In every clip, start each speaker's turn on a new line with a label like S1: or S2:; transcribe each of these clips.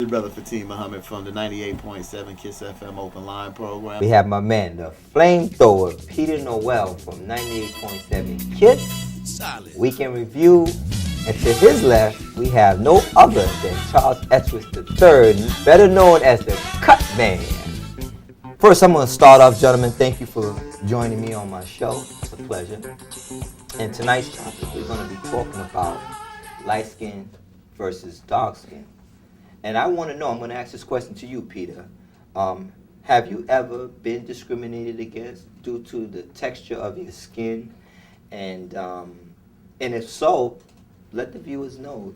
S1: Your brother Faytim Muhammad from the 98.7 KISS FM Openline program.
S2: We have my man, the flamethrower, Peter Noel from 98.7 KISS Weekend Review. And to his left, we have no other than Charles Etchwitz III, better known as the Cutman. First, I'm going to start off, gentlemen. Thank you for joining me on my show. It's a pleasure. And tonight's topic, we're going to be talking about light skin versus dark skin. And I want to know, I'm going to ask this question to you, Peter. Have you ever been discriminated against due to the texture of your skin? And if so, let the viewers know,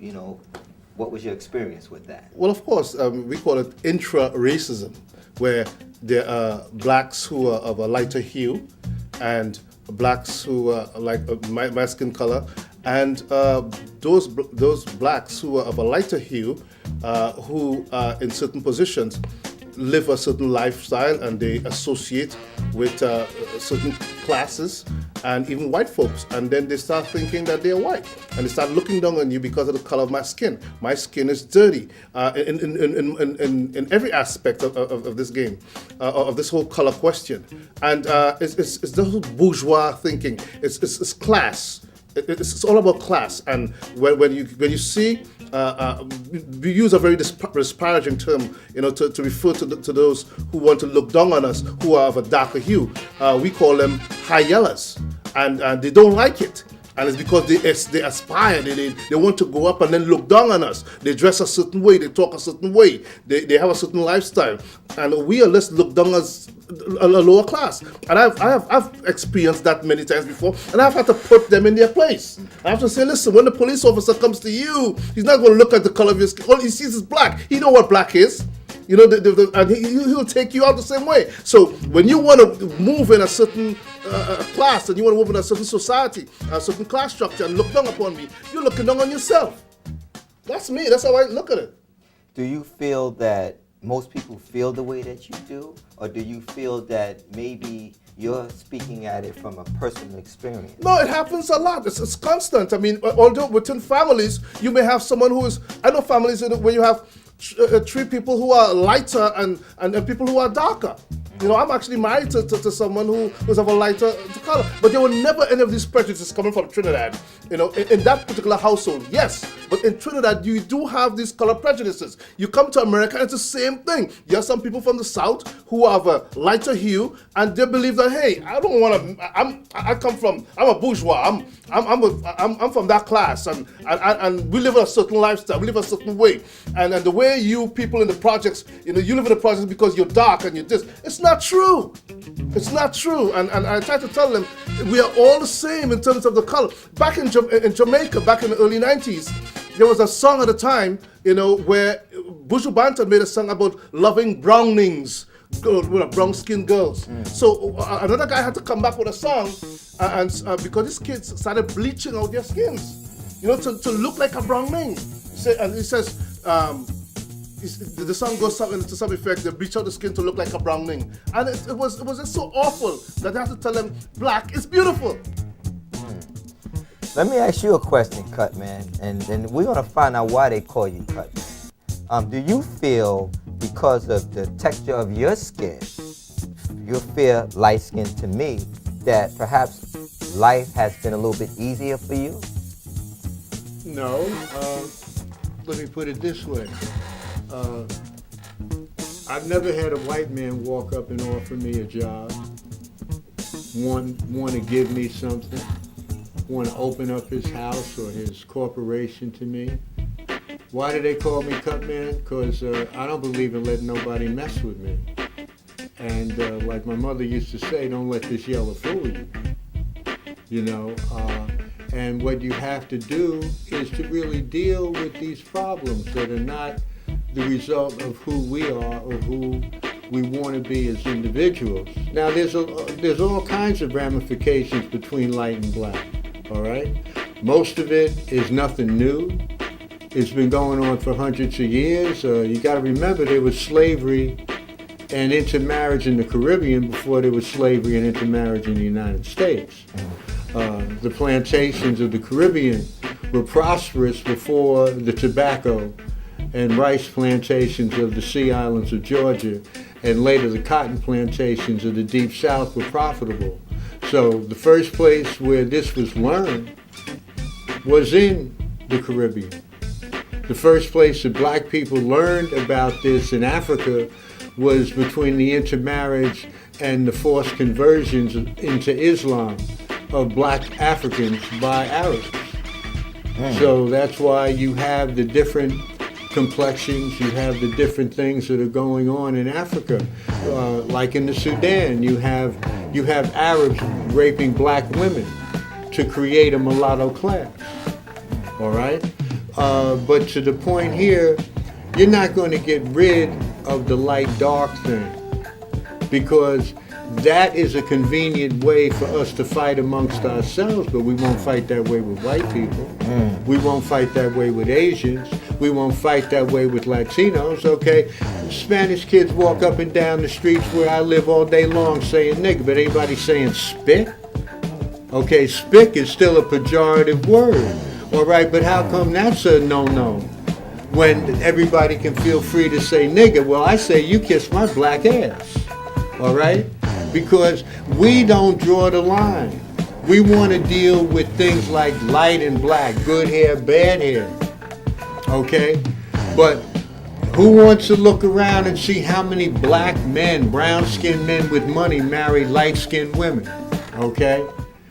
S2: what was your experience with that?
S3: Well, of course, we call it intra-racism, where there are blacks who are of a lighter hue and blacks who are like my skin color, and those blacks who are of a lighter hue, who are in certain positions, live a certain lifestyle, and they associate with certain classes and even white folks, and then they start thinking that they're white, and they start looking down on you because of the color of my skin. My skin is dirty in every aspect of this game, of this whole color question, and it's the whole bourgeois thinking. It's class. It's all about class, and when you see, we use a very disparaging term, to refer to those who want to look down on us, who are of a darker hue. We call them high yellows, and they don't like it. And it's because they aspire, they want to go up and then look down on us. They dress a certain way, they talk a certain way, they have a certain lifestyle, and we are less looked down as a lower class. And I've experienced that many times before, and I've had to put them in their place. I have to say, listen, when the police officer comes to you, he's not going to look at the color of your skin. All he sees is black. He knows what black is. And he'll take you out the same way. So when you want to move in a certain class, and you want to move in a certain society, a certain class structure, and look down upon me, you're looking down on yourself. That's me. That's how I look at it.
S2: Do you feel that most people feel the way that you do, or do you feel that maybe you're speaking at it from a personal experience?
S3: No, it happens a lot. It's constant. I mean, although within families, you may have someone who is, I know families where you have three people who are lighter and people who are darker. I'm actually married to someone who's of a lighter color, but there were never any of these prejudices coming from Trinidad. In that particular household, yes, but in Trinidad you do have these color prejudices. You come to America, it's the same thing. You have some people from the South who have a lighter hue, and they believe that, hey, I don't want to. I'm a bourgeois. I'm from that class, and we live a certain lifestyle. We live a certain way, and the way you people in the projects, you live in the projects because you're dark and you're this. It's not true. It's not true. And I try to tell them we are all the same in terms of the color. Back in Jamaica, back in the early 90s, there was a song at the time, where Buju Banton made a song about loving brownings, brown-skinned girls. So another guy had to come back with a song, and because these kids started bleaching out their skins, to look like a browning. And he says, the song goes to some effect, they bleach out the skin to look like a browning. And it was just so awful that they had to tell them, black is beautiful.
S2: Let me ask you a question, Cutman, and we're going to find out why they call you Cutman. Do you feel, because of the texture of your skin, you feel light-skinned to me, that perhaps life has been a little bit easier for you?
S4: No. Let me put it this way. I've never had a white man walk up and offer me a job, want to give me something, want to open up his house or his corporation to me. Why do they call me Cutman? Because I don't believe in letting nobody mess with me. And like my mother used to say, don't let this yellow fool you. And what you have to do is to really deal with these problems that are not the result of who we are or who we want to be as individuals. Now, there's all kinds of ramifications between light and black, all right? Most of it is nothing new. It's been going on for hundreds of years. You got to remember there was slavery and intermarriage in the Caribbean before there was slavery and intermarriage in the United States. The plantations of the Caribbean were prosperous before the tobacco and rice plantations of the Sea Islands of Georgia, and later the cotton plantations of the Deep South were profitable. So the first place where this was learned was in the Caribbean. The first place that black people learned about this in Africa was between the intermarriage and the forced conversions into Islam of black Africans by Arabs. So that's why you have the different complexions, you have the different things that are going on in Africa. Like in the Sudan, you have Arabs raping black women to create a mulatto class, all right? But to the point here, you're not going to get rid of the light-dark thing, because that is a convenient way for us to fight amongst ourselves, but we won't fight that way with white people. We won't fight that way with Asians. We won't fight that way with Latinos, okay? Spanish kids walk up and down the streets where I live all day long saying nigga, but anybody saying spit? Okay, spick is still a pejorative word, all right? But how come that's a no-no when everybody can feel free to say nigga? Well, I say you kiss my black ass, all right? Because we don't draw the line. We want to deal with things like light and black, good hair, bad hair, okay? But who wants to look around and see how many black men, brown-skinned men with money marry light-skinned women, okay?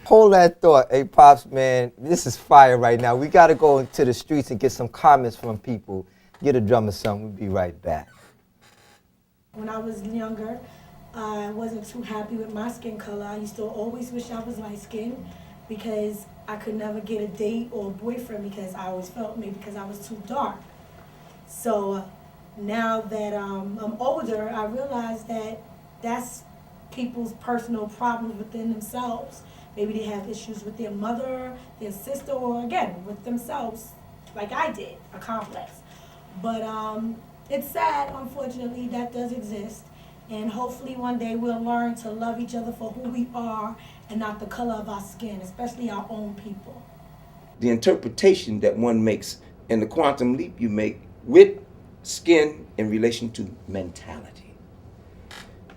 S2: Hold that thought. Hey, Pops, man, this is fire right now. We got to go into the streets and get some comments from people. Get a drum or something. We'll be right back.
S5: When I was younger, I wasn't too happy with my skin color. I used to always wish I was light-skinned because I could never get a date or a boyfriend because I always felt maybe because I was too dark. So now that I'm older, I realize that that's people's personal problems within themselves. Maybe they have issues with their mother, their sister, or again, with themselves, like I did, a complex. But it's sad, unfortunately, that does exist. And hopefully one day we'll learn to love each other for who we are and not the color of our skin, especially our own people.
S6: The interpretation that one makes and the quantum leap you make with skin in relation to mentality.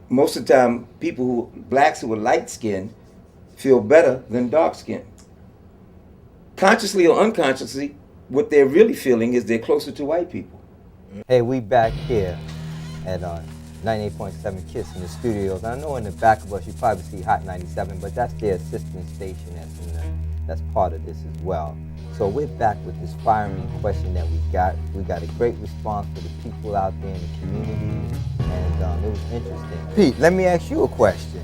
S6: Most of the time, blacks who are light skinned feel better than dark skinned. Consciously or unconsciously, what they're really feeling is they're closer to white people.
S2: Hey, we back here at 98.7 KISS in the studios. I know in the back of us you probably see Hot 97, but that's their assistant station that's part of this as well. So we're back with this firing question that we got. We got a great response for the people out there in the community, and it was interesting. Pete, let me ask you a question.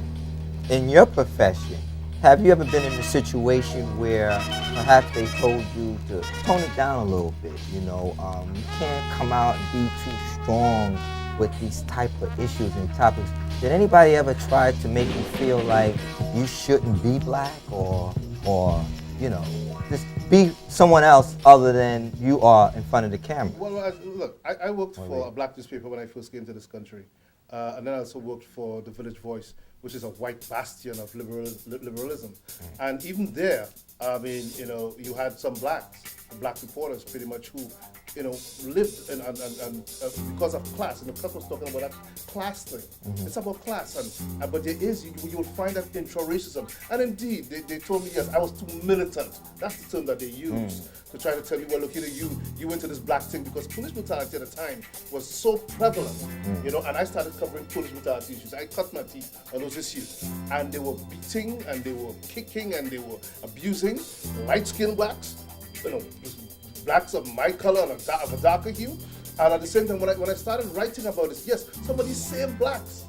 S2: In your profession, have you ever been in a situation where perhaps they told you to tone it down a little bit? You know, you can't come out and be too strong with these type of issues and topics. Did anybody ever try to make you feel like you shouldn't be black or you know, just be someone else other than you are in front of the camera?
S3: Well, look, I worked for a black newspaper when I first came to this country. And then I also worked for the Village Voice, which is a white bastion of liberalism. And even there, I mean, you know, you had some black reporters pretty much who, you know, lived and because of class. And the Cutman was talking about that class thing. It's about class, but there is, you will find that intra-racism. And indeed, they told me, yes, I was too militant. That's the term that they use to try to tell you, well, look, you went to this black thing because police brutality at the time was so prevalent, you know, and I started covering police brutality issues. I cut my teeth on those issues. And they were beating, and they were kicking, and they were abusing light-skinned blacks, you know, blacks of my color and of a darker hue. And at the same time, when I started writing about this, yes, some of these same blacks,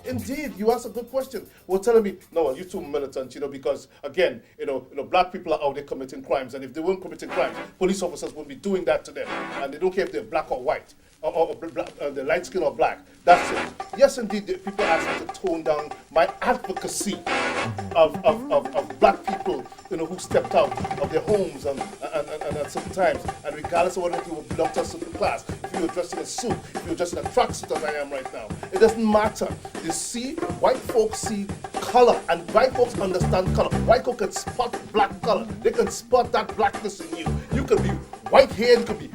S3: indeed, you asked a good question, were telling me, no, you're too militant, you know, because again, you know, black people are out there committing crimes, and if they weren't committing crimes, police officers wouldn't be doing that to them, and they don't care if they're black or white, or the light skin or black. That's it. Yes, indeed, people asked me to tone down my advocacy of black people, you know, who stepped out of their homes and at certain times, and regardless of whether you belong to a certain class, if you were dressed in a suit, if you were dressed in a tracksuit as I am right now, it doesn't matter. You see, white folks see color, and white folks understand color. White folks can spot black color. They can spot that blackness in you. You can be white-haired, you can be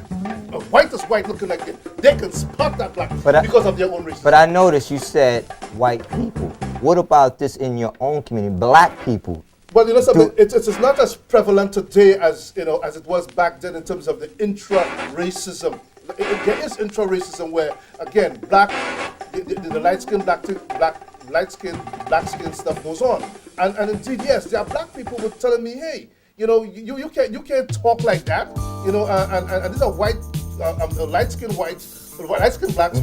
S3: white is white looking like they can spot that black because of their own racism.
S2: But I noticed you said white people. What about this in your own community, black people?
S3: Well, you know something, it's not as prevalent today as as it was back then in terms of the intra-racism. There is intra-racism where, again, the light-skinned, black skin stuff goes on. And indeed, yes, there are black people who telling me, hey, you can't talk like that. And these are light-skinned blacks who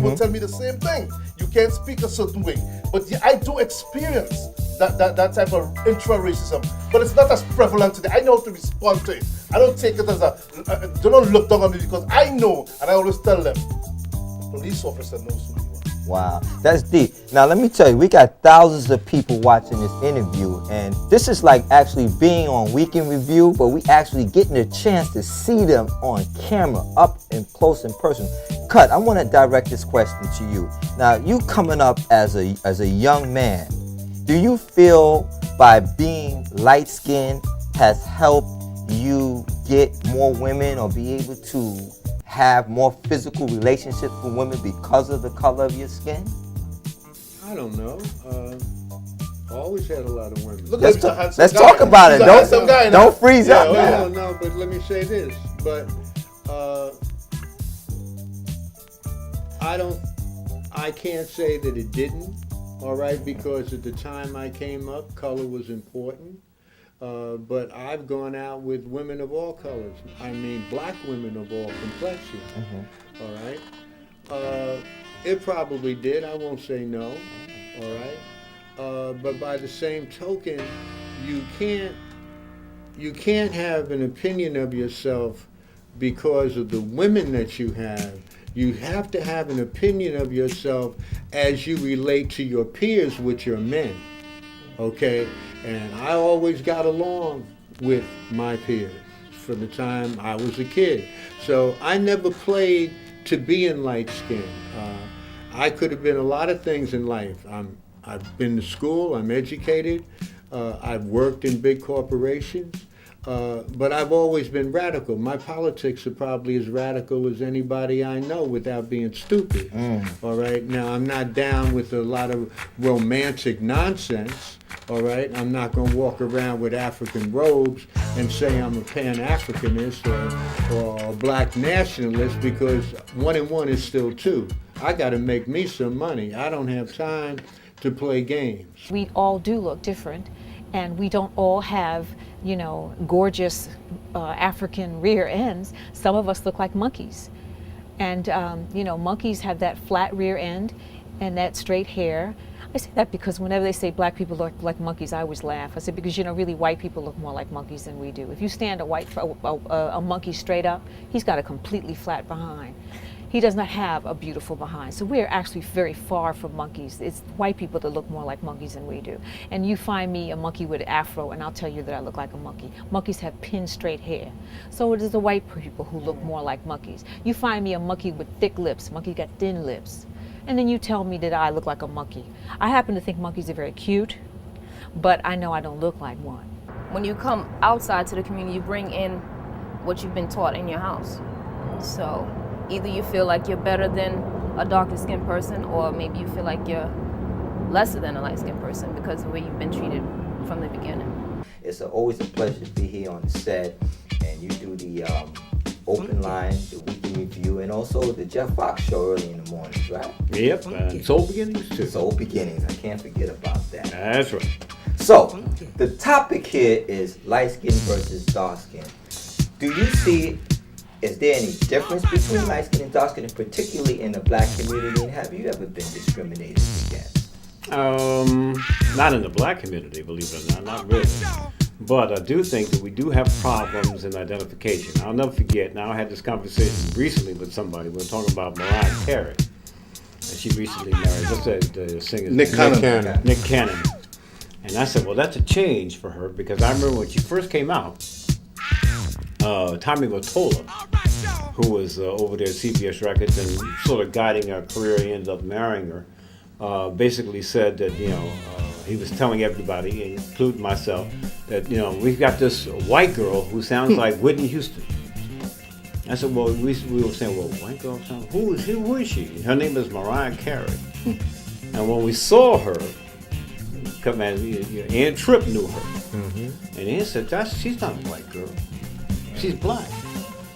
S3: will tell me the same thing. You can't speak a certain way. But I do experience that type of intra-racism, but it's not as prevalent today. I know how to respond to it. I don't take it as they don't look down on me because I know, and I always tell them, police officer knows who you are.
S2: Wow, that's deep. Now let me tell you, we got thousands of people watching this interview, and this is like actually being on Week in Review, but we actually getting a chance to see them on camera, up and close in person. Cut, I want to direct this question to you. Now, you coming up as a young man, do you feel by being light-skinned has helped you get more women or be able to have more physical relationships with women because of the color of your skin?
S4: I don't know. I always had a lot of women.
S2: Let's talk about it. Don't freeze up.
S4: No, but let me say this. But I can't say that it didn't. All right, because at the time I came up, color was important. But I've gone out with women of all colors. I mean, black women of all complexions. Mm-hmm. All right. It probably did. I won't say no. All right. But by the same token, you can't have an opinion of yourself because of the women that you have. You have to have an opinion of yourself as you relate to your peers, which are men. Okay? And I always got along with my peers from the time I was a kid. So I never played to be in light skin. I could have been a lot of things in life. I've been to school, I'm educated, I've worked in big corporations, but I've always been radical. My politics are probably as radical as anybody I know without being stupid. All right? Now, I'm not down with a lot of romantic nonsense. All right, I'm not going to walk around with African robes and say I'm a Pan-Africanist or a black nationalist, because 1 and 1 is still 2. I got to make me some money. I don't have time to play games.
S7: We all do look different, and we don't all have, gorgeous African rear ends. Some of us look like monkeys. And, monkeys have that flat rear end and that straight hair. I say that because whenever they say black people look like monkeys, I always laugh. I say because really white people look more like monkeys than we do. If you stand a monkey straight up, he's got a completely flat behind. He does not have a beautiful behind. So we're actually very far from monkeys. It's white people that look more like monkeys than we do. And you find me a monkey with an afro, and I'll tell you that I look like a monkey. Monkeys have pin straight hair. So it is the white people who look more like monkeys. You find me a monkey with thick lips. Monkey got thin lips. And then you tell me that I look like a monkey. I happen to think monkeys are very cute, but I know I don't look like one.
S8: When you come outside to the community, you bring in what you've been taught in your house. So either you feel like you're better than a darker skinned person, or maybe you feel like you're lesser than a light skinned person because of the way you've been treated from the beginning.
S2: It's always a pleasure to be here on the set, and you do the Openline, the Weekly Review, and also the Jeff Fox Show early in the mornings, right?
S9: Yep, and Soul Beginnings too.
S2: Soul Beginnings, I can't forget about that.
S9: That's right.
S2: So, the topic here is light skin versus dark skin. Do you see, is there any difference between light skin and dark skin, and particularly in the black community, and have you ever been discriminated against?
S9: Not in the black community, believe it or not, not really. But I do think that we do have problems in identification. I'll never forget, now I had this conversation recently with somebody. We were talking about Mariah Carey. And she recently married, what's the singer's
S3: Nick Cannon.
S9: Nick Cannon. And I said, well, that's a change for her, because I remember when she first came out, Tommy Mottola, who was over there at CBS Records and sort of guiding her career, he ended up marrying her, basically said that, he was telling everybody, including myself, that, we've got this white girl who sounds like Whitney Houston. I said, well, we were saying, well, white girl, who is she? Her name is Mariah Carey. And when we saw her, Cutman, and Tripp knew her. Mm-hmm. And he said, she's not a white girl. She's black.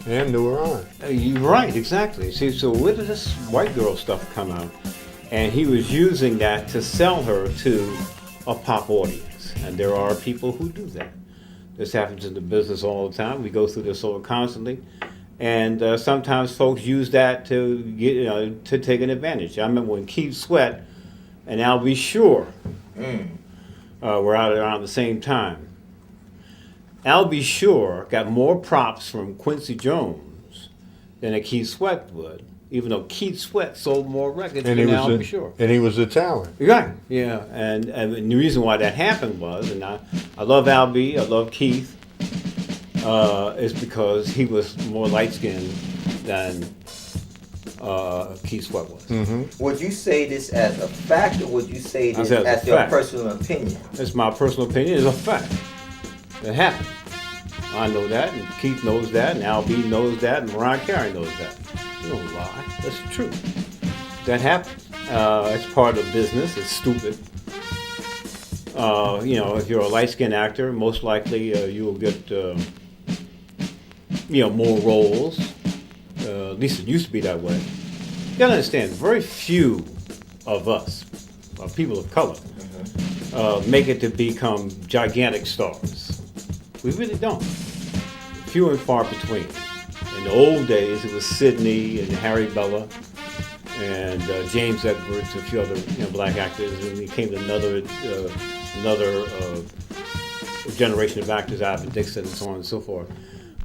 S4: And knew her on.
S9: You're right, exactly. See, so where did this white girl stuff come out? And he was using that to sell her to a pop audience. And there are people who do that. This happens in the business all the time. We go through this all constantly. And sometimes folks use that to get, to take an advantage. I remember when Keith Sweat and Al B. Sure were out around the same time. Al B. Sure got more props from Quincy Jones than a Keith Sweat would, even though Keith Sweat sold more records than Al B. Sure.
S4: And he was a talent.
S9: Right, yeah. And the reason why that happened was, and I love Al B., I love Keith, is because he was more light-skinned than Keith Sweat was.
S2: Mm-hmm. Would you say this as a fact, or would you say this as your personal opinion?
S9: It's my personal opinion. It's a fact. It happened. I know that, and Keith knows that, and Al B knows that, and Mariah Carey knows that. You don't lie. That's the truth. That happened. It's part of business. It's stupid. If you're a light-skinned actor, most likely you will get more roles. At least it used to be that way. You gotta understand, very few of us, people of color, make it to become gigantic stars. We really don't. Few and far between. In the old days, it was Sidney and Harry Bella and James Edwards, a few other black actors, and we came to another generation of actors, Ivan Dixon and so on and so forth.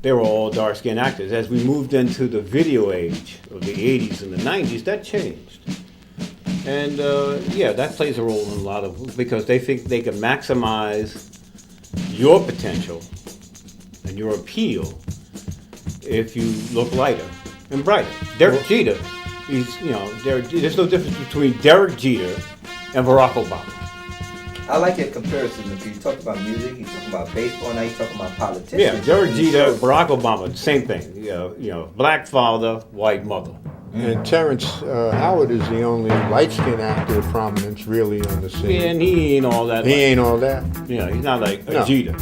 S9: They were all dark-skinned actors. As we moved into the video age of the 80s and the 90s, that changed. And that plays a role in a lot of, because they think they can maximize your potential and your appeal if you look lighter and brighter. Derek Jeter, there's no difference between Derek Jeter and Barack Obama.
S2: I like your comparison. If you talk about music, you talk about baseball, now you talk about politics.
S9: Yeah, Derek Jeter, Barack Obama, same thing. Black father, white mother.
S4: And Terrence Howard is the only light-skinned actor of prominence really on the scene.
S9: Yeah, and he ain't all that.
S4: He ain't all that.
S9: Yeah, he's not like a Jeter.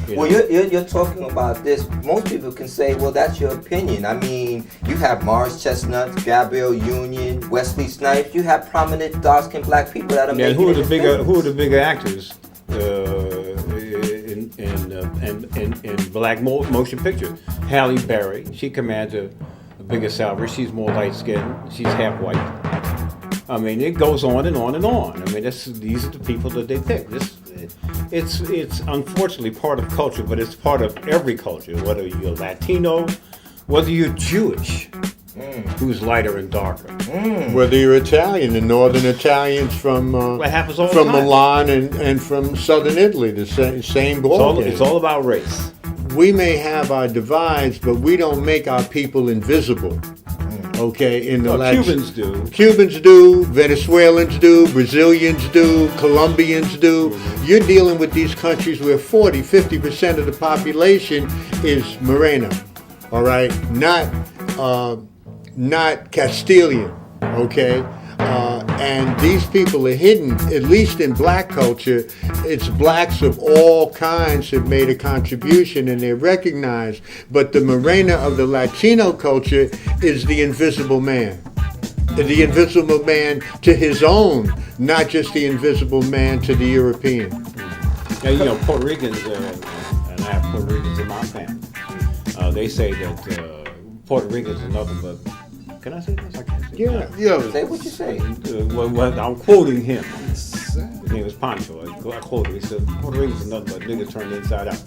S2: Well, you're talking about this. Most people can say, well, that's your opinion. I mean, you have Morris Chestnut, Gabrielle Union, Wesley Snipes. You have prominent dark-skinned black people that are making
S9: who are the bigger actors in black motion pictures? Halle Berry. She commands a bigger salary. She's more light-skinned. She's half white. I mean, it goes on and on and on. I mean, these are the people that they pick. It's unfortunately part of culture, but it's part of every culture, whether you're Latino, whether you're Jewish, who's lighter and darker.
S4: Whether you're Italian, the northern Italians from Milan and from southern Italy, the same ballgame.
S9: It's all about race.
S4: We may have our divides, but we don't make our people invisible. Okay,
S9: Cubans do.
S4: Cubans do, Venezuelans do, Brazilians do, Colombians do. You're dealing with these countries where 40-50% of the population is Moreno, all right? Not Castilian, okay? And these people are hidden, at least in black culture. It's blacks of all kinds have made a contribution and they're recognized. But the Morena of the Latino culture is the invisible man. The invisible man to his own, not just the invisible man to the European.
S9: Now, Puerto Ricans, and I have Puerto Ricans in my family, they say that Puerto Ricans are nothing but, can I say this? I can't say
S4: Yeah.
S2: Say what you say.
S9: I'm quoting him. His name is Pancho. I quoted him. He said, Puerto Ricans are nothing but niggas turned inside out.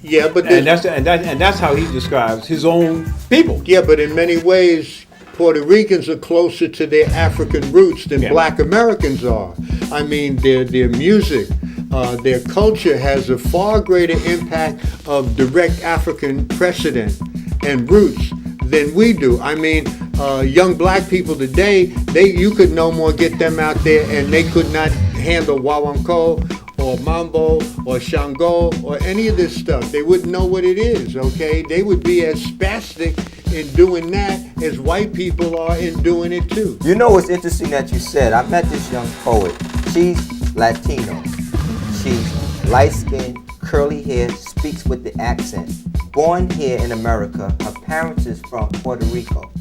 S4: Yeah, but
S9: that's how he describes his own people.
S4: Yeah, but in many ways, Puerto Ricans are closer to their African roots than black Americans are. I mean, their music, their culture has a far greater impact of direct African precedent and roots than we do. I mean, young black people today, you could no more get them out there and they could not handle Wawanko or mambo or shango or any of this stuff. They wouldn't know what it is, okay? They would be as spastic in doing that as white people are in doing it too.
S2: You know what's interesting that you said? I met this young poet. She's Latino. She's light-skinned, curly hair, speaks with the accent. Born here in America, her parents is from Puerto Rico.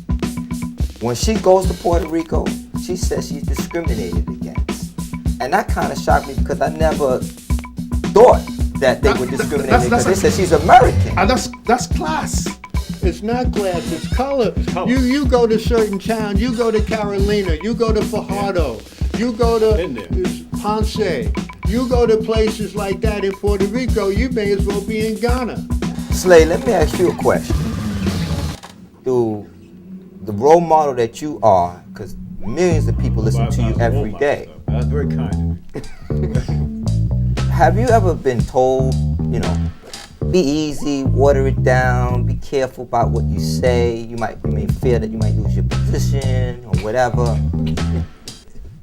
S2: When she goes to Puerto Rico, she says she's discriminated against. And that kind of shocked me because I never thought that they would discriminate because they said she's American.
S3: And that's class.
S4: It's not class, it's color. You go to certain towns, you go to Carolina, you go to Fajardo, you go to Ponce, you go to places like that in Puerto Rico, you may as well be in Ghana.
S2: Slade, let me ask you a question. Do the role model that you are, because millions of people listen to you every day.
S9: That's very kind of you.
S2: Have you ever been told, you know, be easy, water it down, be careful about what you say, you may fear that you might lose your position or whatever?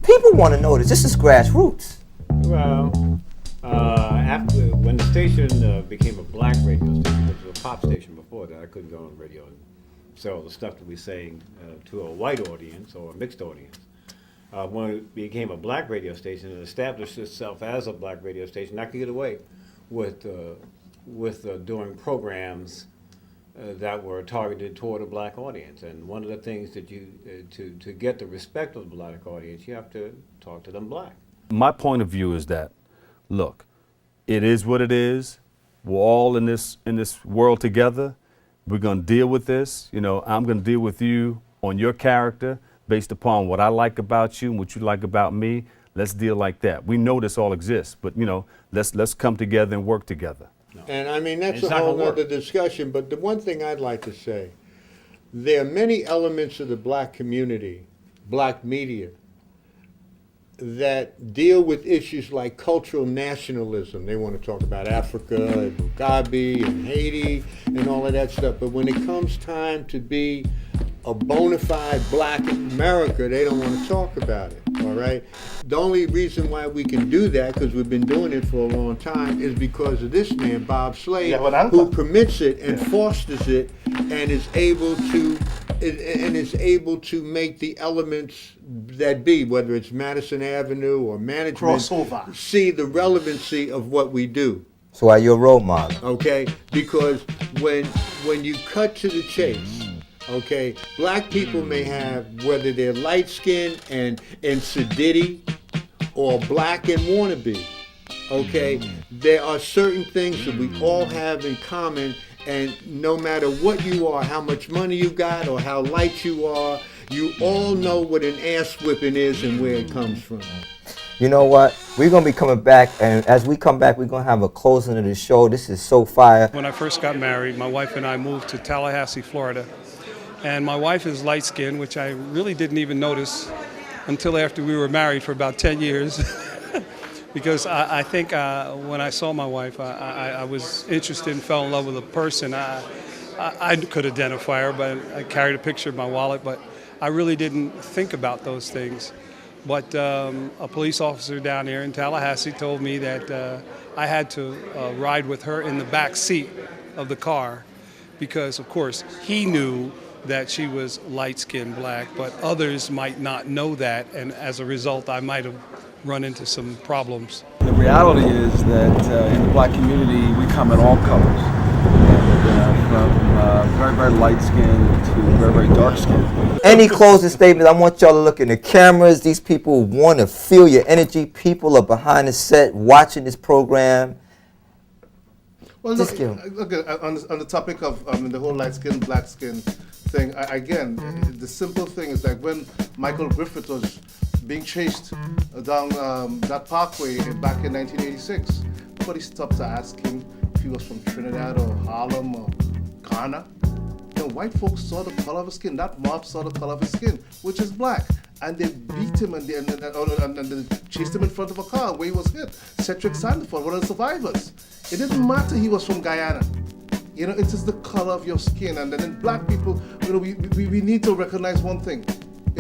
S2: People want to know this. This is grassroots.
S9: Well, after when the station became a black radio station, it was a pop station before that, I couldn't go on the radio and sell the stuff that we sang to a white audience or a mixed audience. When it became a black radio station and established itself as a black radio station, I could get away with doing programs that were targeted toward a black audience. And one of the things that you, to get the respect of the black audience, you have to talk to them black.
S10: My point of view is that, look, it is what it is. We're all in this world together. We're gonna deal with this. You know, I'm gonna deal with you on your character based upon what I like about you and what you like about me. Let's deal like that. We know this all exists, but you know, let's come together and work together.
S9: No.
S4: And I mean, that's a whole other discussion, but the one thing I'd like to say, there are many elements of the black community, black media, that deal with issues like cultural nationalism. They want to talk about Africa and Mugabe and Haiti and all of that stuff. But when it comes time to be a bona fide black America, they don't want to talk about it, all right? The only reason why we can do that, because we've been doing it for a long time, is because of this man, Bob Slade, who permits it and fosters it and is able to make the elements that be, whether it's Madison Avenue or management,
S3: Crossover.
S4: See the relevancy of what we do.
S2: So are you a role model?
S4: Okay, because when you cut to the chase, okay, black people may have, whether they're light skinned and sedity or black and wannabe, okay, there are certain things that we all have in common, and no matter what you are, how much money you got or how light you are, you all know what an ass whipping is and where it comes from.
S2: You know what? We're going to be coming back, and as we come back, we're going to have a closing of the show. This is so fire.
S11: When I first got married, my wife and I moved to Tallahassee, Florida. And my wife is light-skinned, which I really didn't even notice until after we were married for about 10 years. Because I think when I saw my wife, I was interested and fell in love with a person. I could identify her, but I carried a picture in my wallet, but I really didn't think about those things. But a police officer down here in Tallahassee told me that I had to ride with her in the back seat of the car because, of course, he knew that she was light-skinned black, but others might not know that, and as a result, I might have run into some problems.
S12: The reality is that in the black community, we come in all colors, from very, very light-skinned to very, very dark-skinned.
S2: Any closing statements? I want y'all to look in the cameras. These people want to feel your energy. People are behind the set watching this program.
S3: Well, look, on the topic of the whole light skin, black skin thing, the simple thing is like when Michael Griffith was being chased down that parkway back in 1986, nobody stopped to ask him if he was from Trinidad or Harlem or Ghana. You know, white folks saw the color of his skin. That mob saw the color of his skin, which is black. And they beat him and they chased him in front of a car where he was hit. Cedric Sandiford, one of the survivors. It didn't matter he was from Guyana. You know, it is the color of your skin. And then black people, you know, we need to recognize one thing.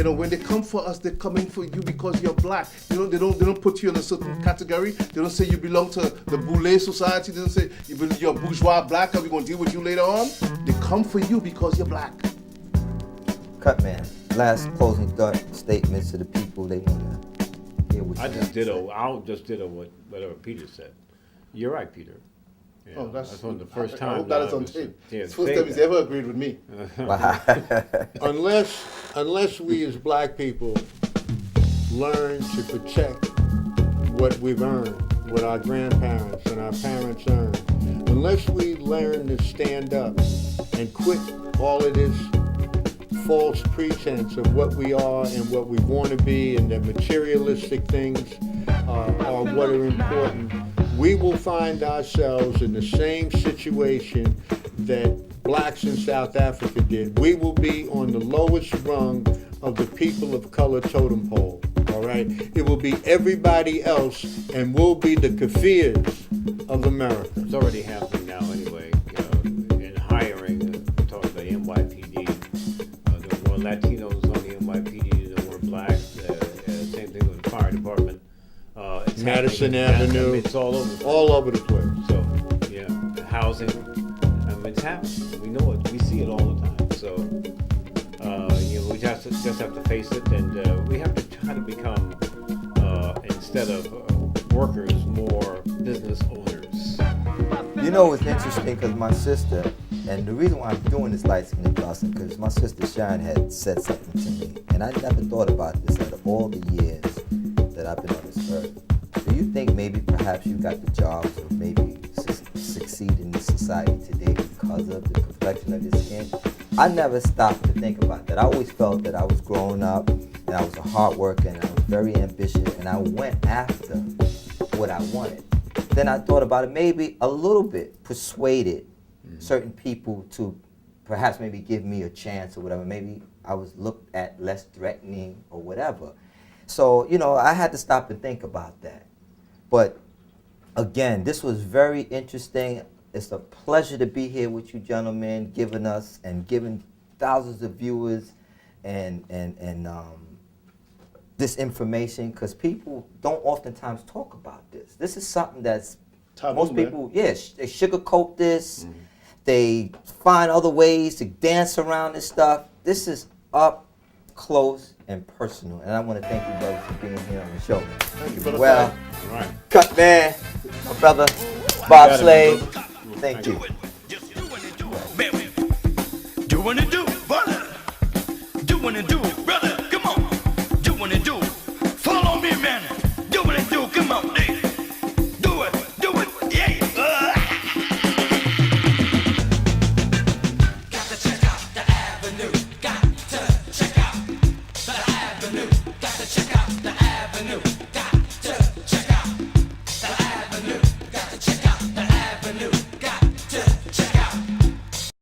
S3: You know, when they come for us, they're coming for you because you're black. You know, they don't put you in a certain category. They don't say you belong to the Boule society. They don't say you're bourgeois black and we're going to deal with you later on. They come for you because you're black.
S2: Cutman, last closing thought statements to the people they want to hear what you
S9: I'll just ditto
S2: say.
S9: whatever Peter said. You're right, Peter. You know,
S3: that's
S9: one of the first
S3: I
S9: times.
S3: hope that is on tape.
S9: Yeah,
S3: It's the first time he's ever agreed with me.
S4: Unless we as black people learn to protect what we've earned, what our grandparents and our parents earned, unless we learn to stand up and quit all of this false pretense of what we are and what we want to be and that materialistic things are what are important, we will find ourselves in the same situation that blacks in South Africa did. We will be on the lowest rung of the people of color totem pole, all right? It will be everybody else, and we'll be the Kafirs of America.
S9: It's already happening now anyway, in hiring, talking about the NYPD. There were more Latinos on the NYPD than were black. Same thing with the fire department. It's
S4: Madison Avenue.
S9: It's all over.
S4: All over the place.
S9: So, yeah, housing, it's happening. We know it. We see it all the time. So, we just have to face it, and we have to try to become, instead of workers, more business owners.
S2: You know, it's interesting because my sister, and the reason why I'm doing this light skin crossing, because my sister Sharon had said something to me, and I never thought about this out of all the years that I've been on this earth. Do you think maybe perhaps you got the jobs or maybe succeed in this society today because of the complexion of your skin? I never stopped to think about that. I always felt that I was growing up and I was a hard worker and I was very ambitious and I went after what I wanted. Then I thought about it, maybe a little bit persuaded certain people to perhaps maybe give me a chance or whatever. Maybe I was looked at less threatening or whatever. So, I had to stop and think about that. But again, this was very interesting. It's a pleasure to be here with you gentlemen, giving thousands of viewers and this information, because people don't oftentimes talk about this. This is something that's most people, they sugarcoat this. Mm-hmm. They find other ways to dance around this stuff. This is up close and personal, and I want to thank you, brothers, for being here on the show.
S3: Thank you, brother.
S2: Well,
S9: right.
S2: Cutman, my brother, Bob Slade, thank you.
S13: Doing it do, brother. Doing it do.